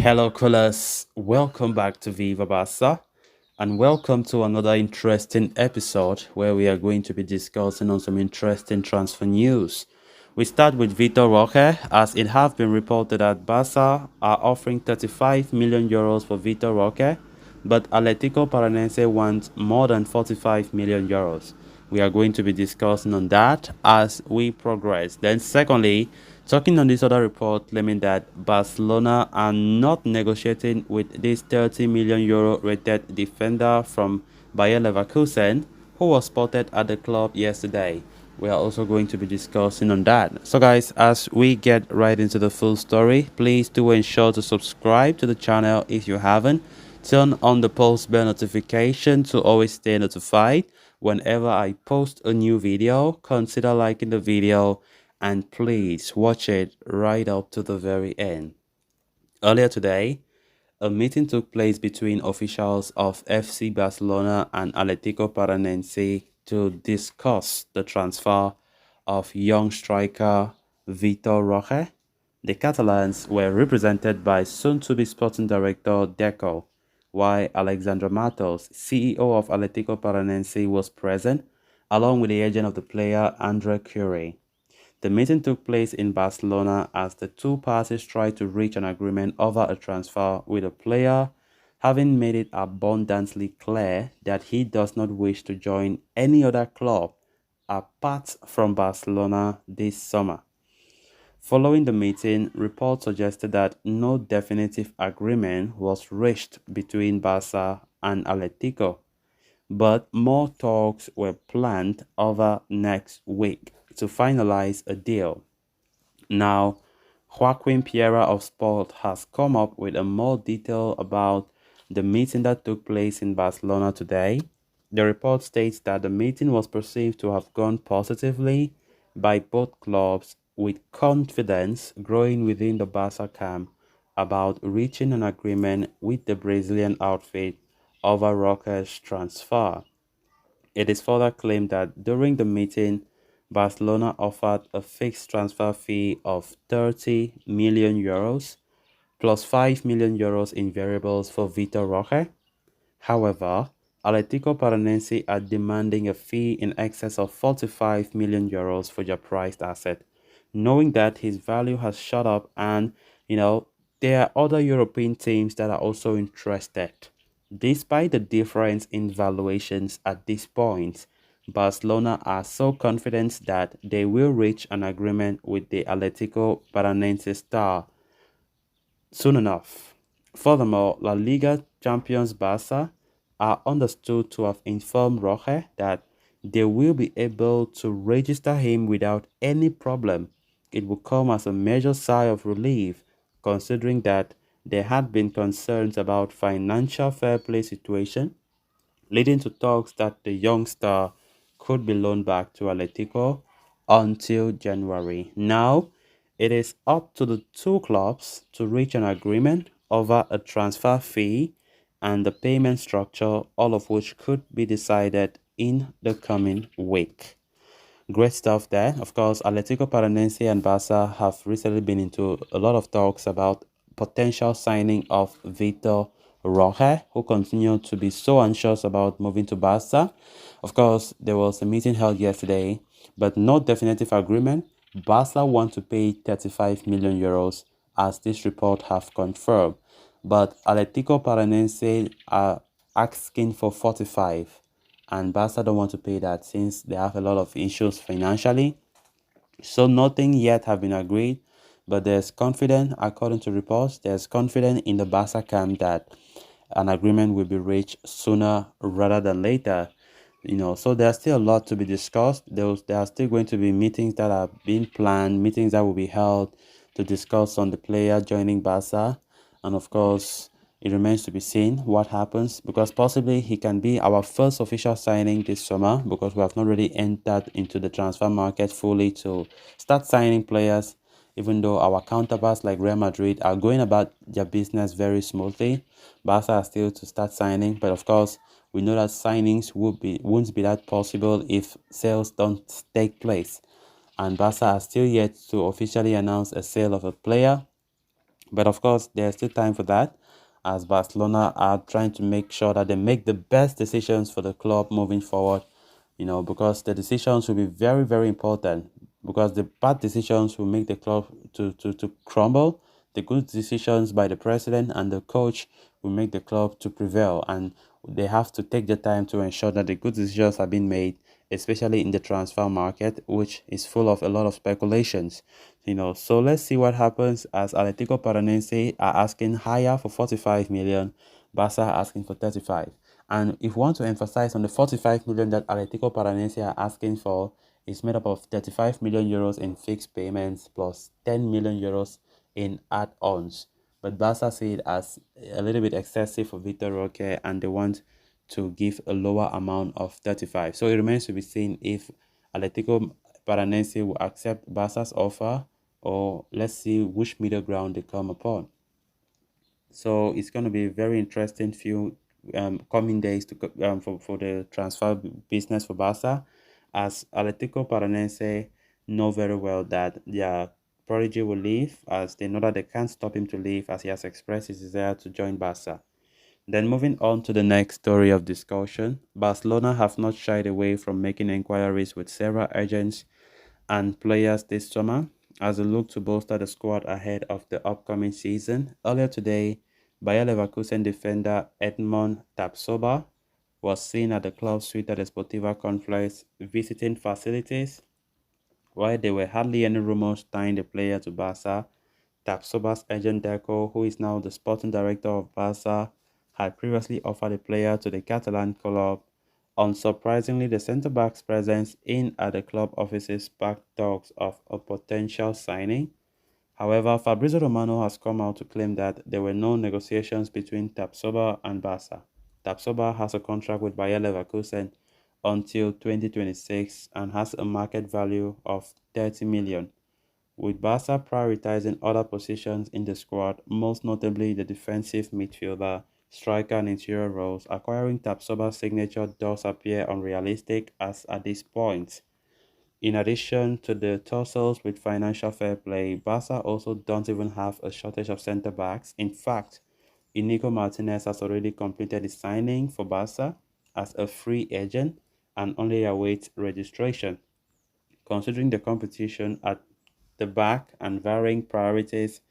Hello, callers. Welcome back to Viva Barca, and welcome to another interesting episode where we are going to be discussing on some interesting transfer news. We start with Vitor Roque, as it have been reported that Barca are offering 35 million euros for Vitor Roque, but Atletico Paranense wants more than 45 million euros. We are going to be discussing on that as we progress. Then, secondly, talking on this other report claiming that Barcelona are not negotiating with this 30 million euro rated defender from Bayer Leverkusen, who was spotted at the club yesterday. We are also going to be discussing on that. So guys, as we get right into the full story, please do ensure to subscribe to the channel if you haven't. Turn on the post bell notification to always stay notified whenever I post a new video. Consider liking the video and please watch it right up to the very end. Earlier today, a meeting took place between officials of FC Barcelona and Atletico Paranense to discuss the transfer of young striker Vitor Roque. The Catalans were represented by soon-to-be sporting director Deco, while Alexandre Matos, CEO of Atletico Paranense, was present, along with the agent of the player Andre Curie. The meeting took place in Barcelona as the two parties tried to reach an agreement over a transfer, with the player having made it abundantly clear that he does not wish to join any other club apart from Barcelona this summer. Following the meeting, reports suggested that no definitive agreement was reached between Barca and Atletico, but more talks were planned over next week to finalize a deal. Now, Joaquin Piera of Sport has come up with a more detail about the meeting that took place in Barcelona today. The report states that the meeting was perceived to have gone positively by both clubs, with confidence growing within the Barca camp about reaching an agreement with the Brazilian outfit over Roca's transfer. It is further claimed that during the meeting, Barcelona offered a fixed transfer fee of 30 million euros plus 5 million euros in variables for Vitor Roque. However, Atletico Paranense are demanding a fee in excess of 45 million euros for their prized asset, knowing that his value has shot up and, you know, there are other European teams that are also interested. Despite the difference in valuations at this point, Barcelona are so confident that they will reach an agreement with the Atletico Paranense star soon enough. Furthermore, La Liga champions Barca are understood to have informed Roque that they will be able to register him without any problem. It will come as a major sigh of relief, considering that there had been concerns about financial fair play situation, leading to talks that the young star could be loaned back to Atletico until January. Now, it is up to the two clubs to reach an agreement over a transfer fee and the payment structure, all of which could be decided in the coming week. Great stuff there. Of course, Atletico Paranense and Barca have recently been into a lot of talks about potential signing of Vitor Roque, who continued to be so anxious about moving to Barca. Of course, there was a meeting held yesterday, but no definitive agreement. Barca want to pay 35 million euros, as this report have confirmed, but Atletico Paranense are asking for 45, and Barca don't want to pay that since they have a lot of issues financially. So nothing yet have been agreed, but there's confidence, according to reports, there's confidence in the Barca camp that an agreement will be reached sooner rather than later. So there's still a lot to be discussed. There are still going to be meetings that are being planned, meetings that will be held to discuss on the player joining Barca, and of course, it remains to be seen what happens, because possibly he can be our first official signing this summer, because we have not really entered into the transfer market fully to start signing players, even though our counterparts like Real Madrid are going about their business very smoothly. Barca are still to start signing, but of course, we know that signings won't be that possible if sales don't take place. And Barca are still yet to officially announce a sale of a player, But of course, there's still time for that, as Barcelona are trying to make sure that they make the best decisions for the club moving forward, because the decisions will be very, very important. Because the bad decisions will make the club to crumble. The good decisions by the president and the coach will make the club to prevail. And they have to take the time to ensure that the good decisions are being made, especially in the transfer market, which is full of a lot of speculations. So let's see what happens, as Atletico Paranaense are asking higher for 45 million, Barca are asking for 35. And if we want to emphasize on the 45 million that Atletico Paranaense are asking for, is made up of 35 million euros in fixed payments plus 10 million euros in add-ons. But Barca see it as a little bit excessive for Vitor Roque, and they want to give a lower amount of 35. So it remains to be seen if Atletico Paranaense will accept Barca's offer, or let's see which middle ground they come upon. So it's going to be a very interesting few coming days for the transfer business for Barca, as Atletico Paranaense know very well that their prodigy will leave, as they know that they can't stop him to leave, as he has expressed his desire to join Barca. Then moving on to the next story of discussion, Barcelona have not shied away from making inquiries with several agents and players this summer, as they look to bolster the squad ahead of the upcoming season. Earlier today, Bayer Leverkusen defender Edmond Tapsoba was seen at the club's suite at the Sportiva Complex visiting facilities. While there were hardly any rumors tying the player to Barca, Tapsoba's agent Deco, who is now the sporting director of Barca, had previously offered the player to the Catalan club. Unsurprisingly, the centre-back's presence in at the club offices sparked talks of a potential signing. However, Fabrizio Romano has come out to claim that there were no negotiations between Tapsoba and Barca. Tapsoba has a contract with Bayer Leverkusen until 2026 and has a market value of 30 million, with Barca prioritizing other positions in the squad, most notably the defensive midfielder, striker and interior roles. Acquiring Tapsoba's signature does appear unrealistic as at this point. In addition to the tussles with financial fair play, Barca also don't even have a shortage of centre-backs. In fact, Inigo Martinez has already completed his signing for Barca as a free agent and only awaits registration. Considering the competition at the back and varying priorities,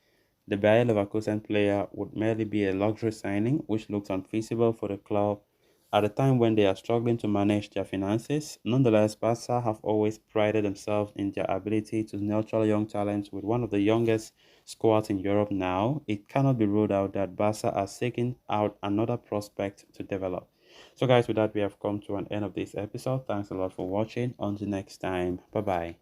the Bayer Leverkusen player would merely be a luxury signing, which looks unfeasible for the club at a time when they are struggling to manage their finances. Nonetheless, Barca have always prided themselves in their ability to nurture young talents with one of the youngest squads in Europe now. It cannot be ruled out that Barca are seeking out another prospect to develop. So guys, with that, we have come to an end of this episode. Thanks a lot for watching. Until next time, bye bye.